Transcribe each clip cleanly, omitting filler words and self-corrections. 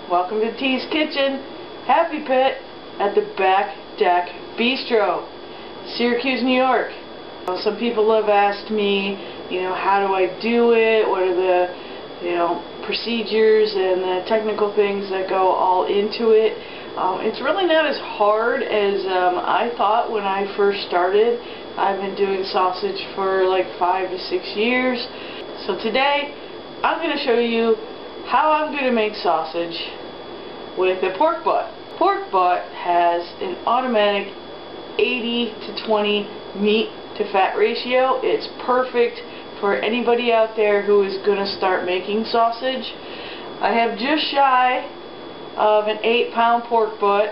Welcome to T's Kitchen, Happy Pit at the Back Deck Bistro, Syracuse, New York. Some people have asked me, how do I do it? What are the, procedures and the technical things that go all into it? It's really not as hard as I thought when I first started. I've been doing sausage for like 5 to 6 years. So today, I'm going to show you how I'm going to make sausage with a pork butt. Pork butt has an automatic 80 to 20 meat to fat ratio. It's perfect for anybody out there who is going to start making sausage. I have just shy of an 8-pound pork butt.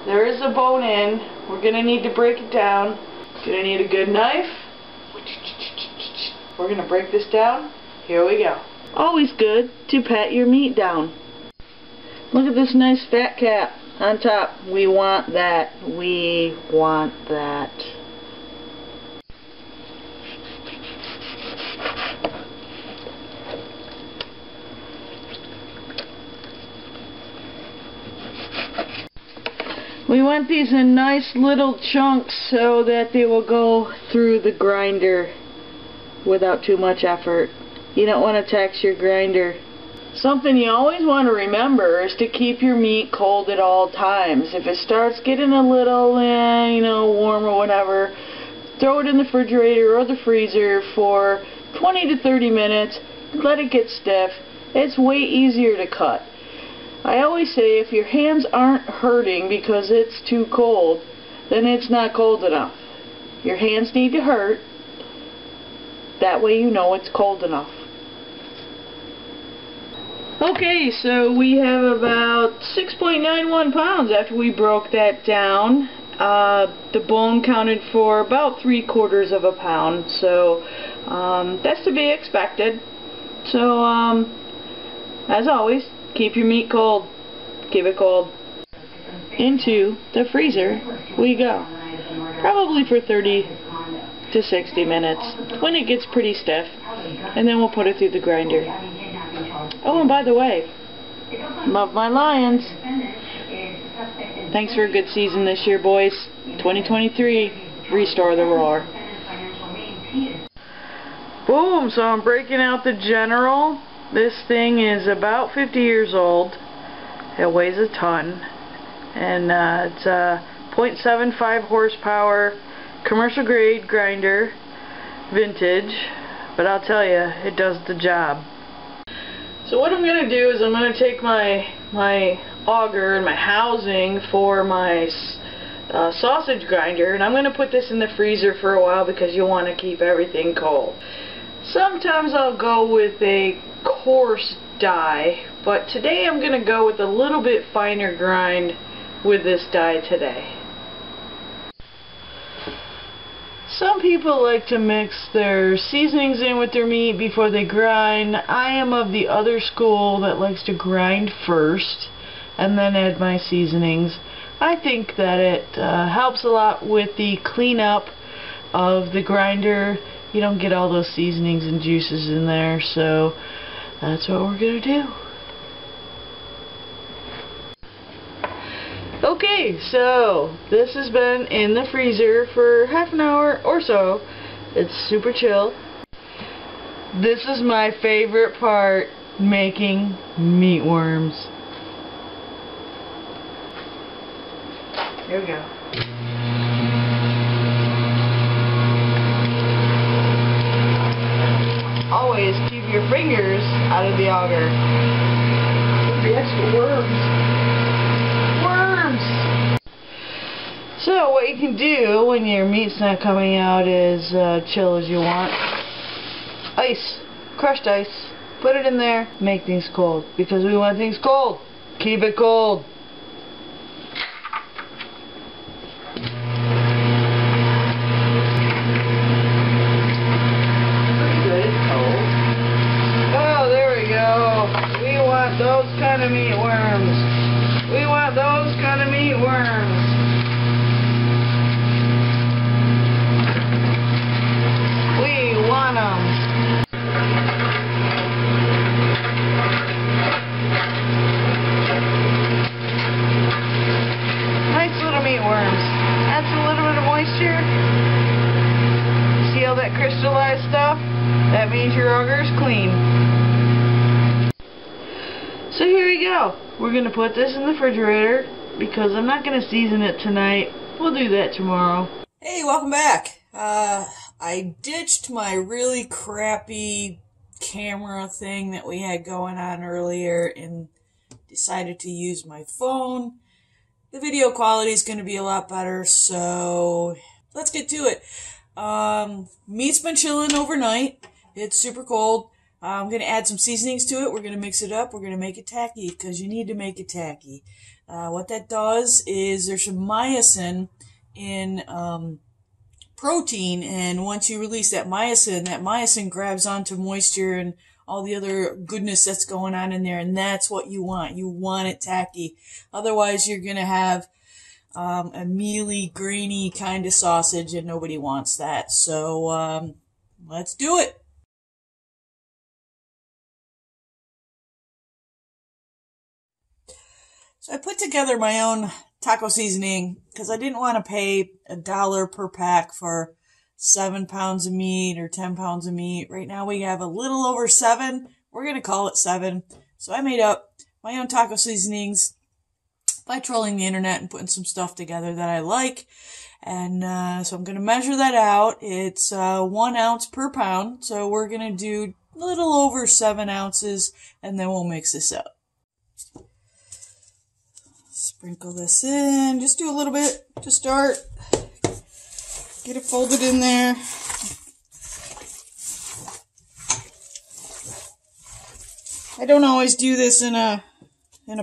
There is a bone in. We're going to need to break it down. Going to need a good knife. We're going to break this down. Here we go. Always good to pat your meat down. Look at this nice fat cap on top. We want that. We want that. We want these in nice little chunks so that they will go through the grinder without too much effort. You don't want to tax your grinder. Something you always want to remember is to keep your meat cold at all times. If it starts getting a little, warm or whatever, throw it in the refrigerator or the freezer for 20 to 30 minutes. Let it get stiff. It's way easier to cut. I always say if your hands aren't hurting because it's too cold, then it's not cold enough. Your hands need to hurt. That way you know it's cold enough. Okay, so we have about 6.91 pounds after we broke that down. The bone counted for about 3/4 of a pound, so that's to be expected. So, as always, keep your meat cold. Keep it cold. Into the freezer we go. Probably for 30 to 60 minutes when it gets pretty stiff, and then we'll put it through the grinder. Oh, and by the way, love my Lions. Thanks for a good season this year, boys. 2023, restore the roar. Boom, so I'm breaking out the General. This thing is about 50 years old. It weighs a ton. And it's a 0.75 horsepower commercial grade grinder, vintage. But I'll tell you, it does the job. So what I'm going to do is I'm going to take my auger and my housing for my sausage grinder, and I'm going to put this in the freezer for a while because you want to keep everything cold. Sometimes I'll go with a coarse die, but today I'm going to go with a little bit finer grind with this die today. Some people like to mix their seasonings in with their meat before they grind. I am of the other school that likes to grind first and then add my seasonings. I think that it helps a lot with the cleanup of the grinder. You don't get all those seasonings and juices in there, so that's what we're going to do. Okay, so this has been in the freezer for half an hour or so. It's super chill. This is my favorite part, making meatworms. Here we go. Always keep your fingers out of the auger. The extra worms. So what you can do when your meat's not coming out as chill as you want, ice, crushed ice, put it in there, make things cold, because we want things cold. Keep it cold. Pretty good, it's cold. Oh, there we go. We want those kind of meatworms. We want those kind of meatworms. On them. here we go. We're going to put this in the refrigerator because I'm not going to season it tonight. We'll do that tomorrow. Hey, welcome back. I ditched my really crappy camera thing that we had going on earlier and decided to use my phone. The video quality is going to be a lot better, so let's get to it. Meat's been chilling overnight. It's super cold. I'm going to add some seasonings to it. We're going to mix it up. We're going to make it tacky because you need to make it tacky. What that does is there's some myosin in protein, and once you release that myosin grabs onto moisture and all the other goodness that's going on in there, and that's what you want. You want it tacky. Otherwise, you're going to have a mealy, grainy kind of sausage, and nobody wants that. So let's do it. So I put together my own taco seasoning because I didn't want to pay $1 per pack for 7 pounds of meat or 10 pounds of meat. Right now we have a little over 7. We're going to call it 7. So I made up my own taco seasonings by trolling the internet and putting some stuff together that I like. And so I'm going to measure that out. It's 1 ounce per pound. So we're going to do a little over 7 ounces, and then we'll mix this up. Sprinkle this in, just do a little bit to start. Get it folded in there. I don't always do this in a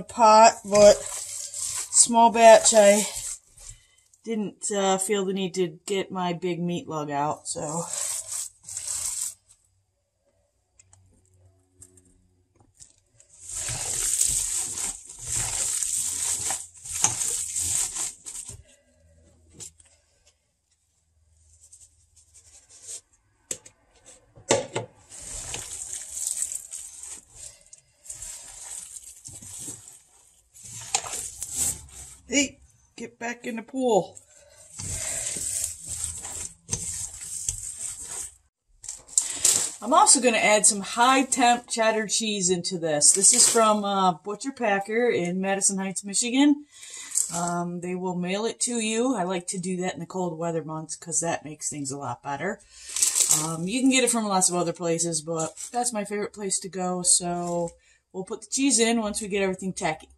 pot, but small batch I didn't feel the need to get my big meat lug out, so. Hey, get back in the pool. I'm also going to add some high temp cheddar cheese into this. This is from Butcher Packer in Madison Heights, Michigan. They will mail it to you. I like to do that in the cold weather months because that makes things a lot better. You can get it from lots of other places, but that's my favorite place to go. So we'll put the cheese in once we get everything tacky.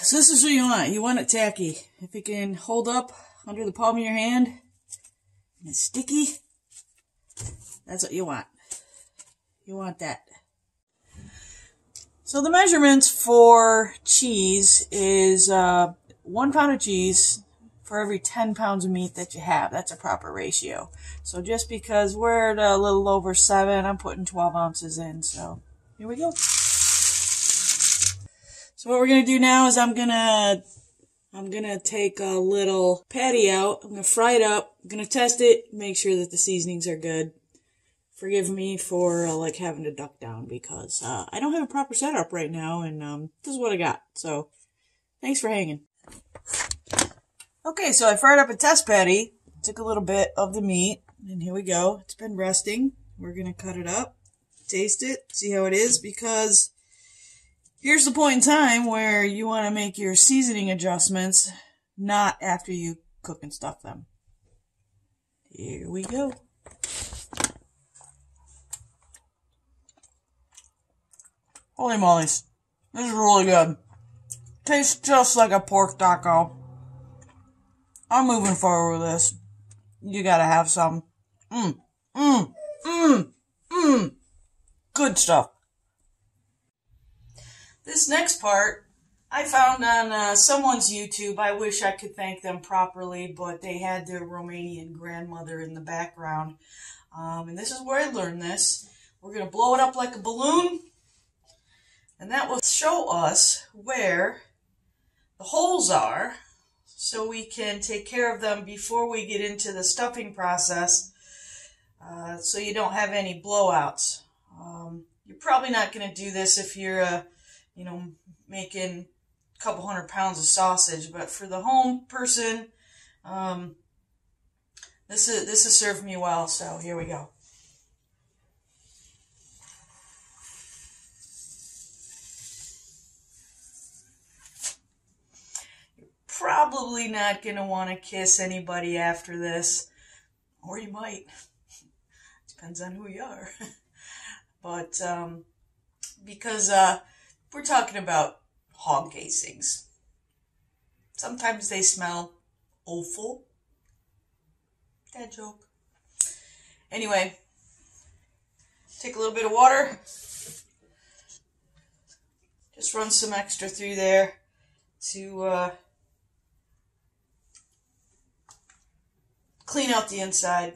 So this is what you want. You want it tacky. If it can hold up under the palm of your hand and it's sticky, that's what you want. You want that. So the measurements for cheese is 1 pound of cheese for every 10 pounds of meat that you have. That's a proper ratio. So just because we're at a little over 7, I'm putting 12 ounces in. So here we go. So what we're going to do now is I'm going to take a little patty out. I'm going to fry it up. I'm going to test it, make sure that the seasonings are good. Forgive me for like having to duck down because I don't have a proper setup right now, and this is what I got. So thanks for hanging. Okay, so I fired up a test patty. Took a little bit of the meat, and here we go. It's been resting. We're going to cut it up, taste it, see how it is, because here's the point in time where you want to make your seasoning adjustments, not after you cook and stuff them. Here we go. Holy mollies. This is really good. Tastes just like a pork taco. I'm moving forward with this. You gotta have some. Good stuff. This next part, I found on someone's YouTube. I wish I could thank them properly, but they had their Romanian grandmother in the background. And this is where I learned this. We're going to blow it up like a balloon, and that will show us where the holes are, so we can take care of them before we get into the stuffing process, so you don't have any blowouts. You're probably not going to do this if you're making a couple 100 pounds of sausage, but for the home person, this has served me well. So here we go. probably not going to want to kiss anybody after this. Or you might. Depends on who you are. But because we're talking about hog casings. Sometimes they smell awful. Dad joke. Anyway, take a little bit of water. Just run some extra through there to clean out the inside.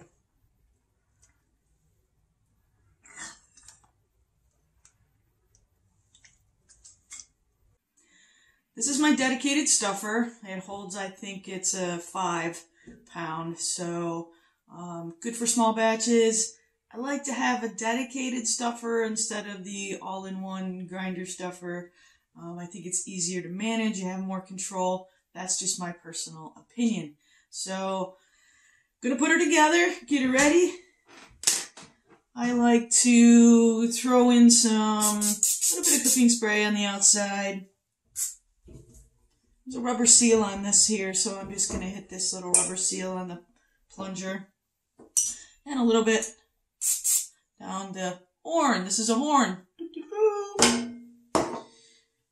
This is my dedicated stuffer. It holds, I think it's a 5-pound, so good for small batches. I like to have a dedicated stuffer instead of the all-in-one grinder stuffer. I think it's easier to manage, you have more control. That's just my personal opinion. So, gonna put her together, get her ready. I like to throw in some, little bit of cooking spray on the outside. There's a rubber seal on this here, so I'm just going to hit this little rubber seal on the plunger. And a little bit down the horn. This is a horn.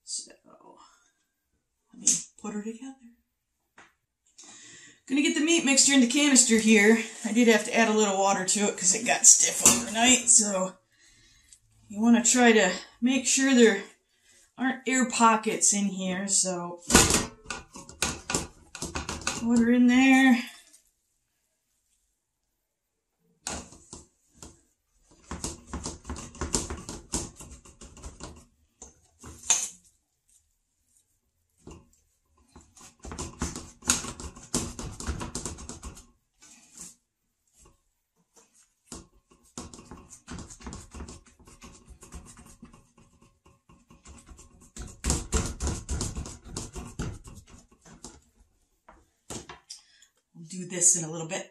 So, let me put her together. Going to get the meat mixture in the canister here. I did have to add a little water to it because it got stiff overnight. So, you want to try to make sure there aren't air pockets in here, so put her in there. Do this in a little bit.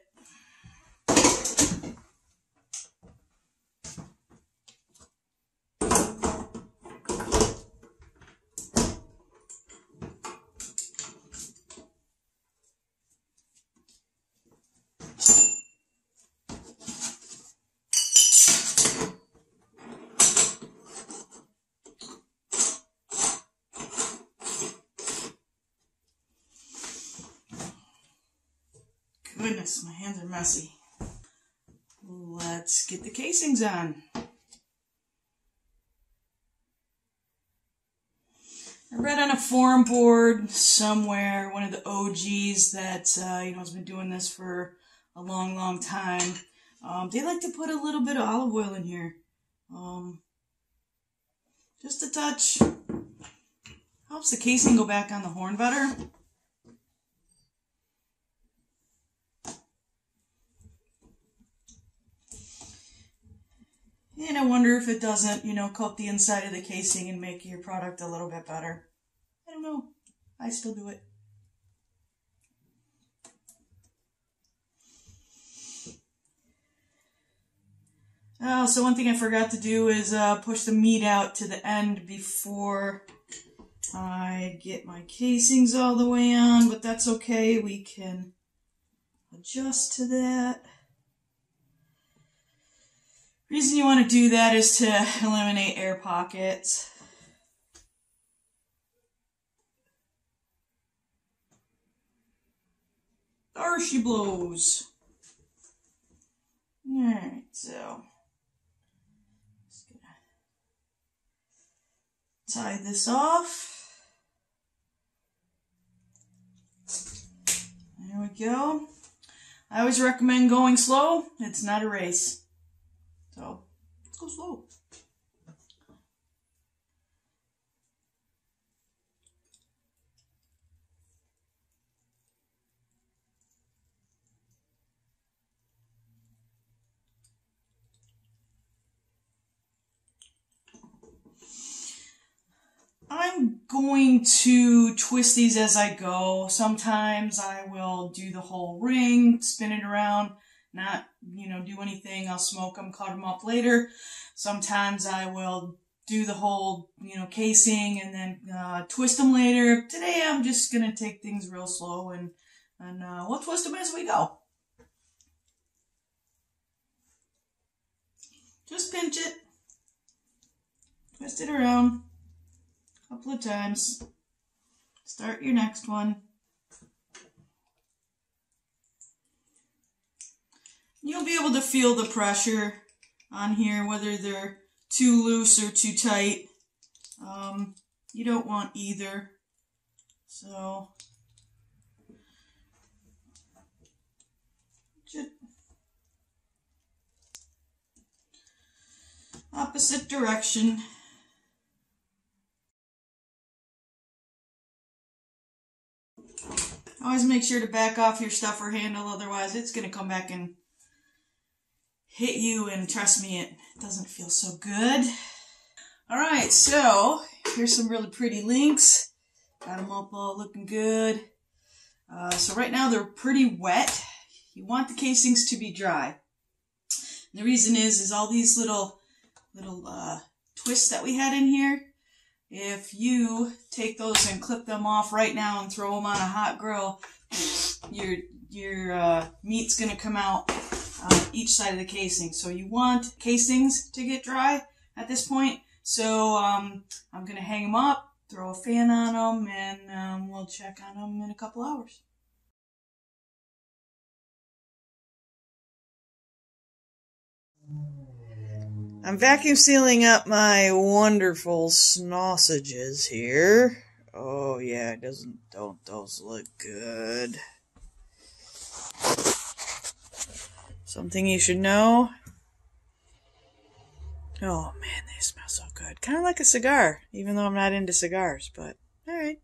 Goodness, my hands are messy. Let's get the casings on. I read on a forum board somewhere, one of the OGs that has been doing this for a long, long time. They like to put a little bit of olive oil in here. Just a touch. Helps the casing go back on the horn better. And I wonder if it doesn't, coat the inside of the casing and make your product a little bit better. I don't know. I still do it. Oh, so one thing I forgot to do is push the meat out to the end before I get my casings all the way on, but that's okay. We can adjust to that. Reason you want to do that is to eliminate air pockets. There she blows. Alright, so just gonna tie this off. There we go. I always recommend going slow. It's not a race. So, let's go slow. I'm going to twist these as I go. Sometimes I will do the whole ring, spin it around, not, do anything. I'll smoke them, cut them up later. Sometimes I will do the whole, casing and then twist them later. Today I'm just going to take things real slow and we'll twist them as we go. Just pinch it, twist it around a couple of times, start your next one. You'll be able to feel the pressure on here, whether they're too loose or too tight. You don't want either. So, just opposite direction. Always make sure to back off your stuffer handle, otherwise it's going to come back and hit you, and trust me, it doesn't feel so good. Alright, so here's some really pretty links. Got them up all looking good. So right now they're pretty wet. You want the casings to be dry. And the reason is all these little twists that we had in here, if you take those and clip them off right now and throw them on a hot grill, your meat's going to come out on each side of the casing. So you want casings to get dry at this point. So I'm going to hang them up, throw a fan on them, and we'll check on them in a couple hours. I'm vacuum sealing up my wonderful sausages here. Oh yeah, don't those look good? Something you should know. Oh man, they smell so good. Kind of like a cigar, even though I'm not into cigars, but alright.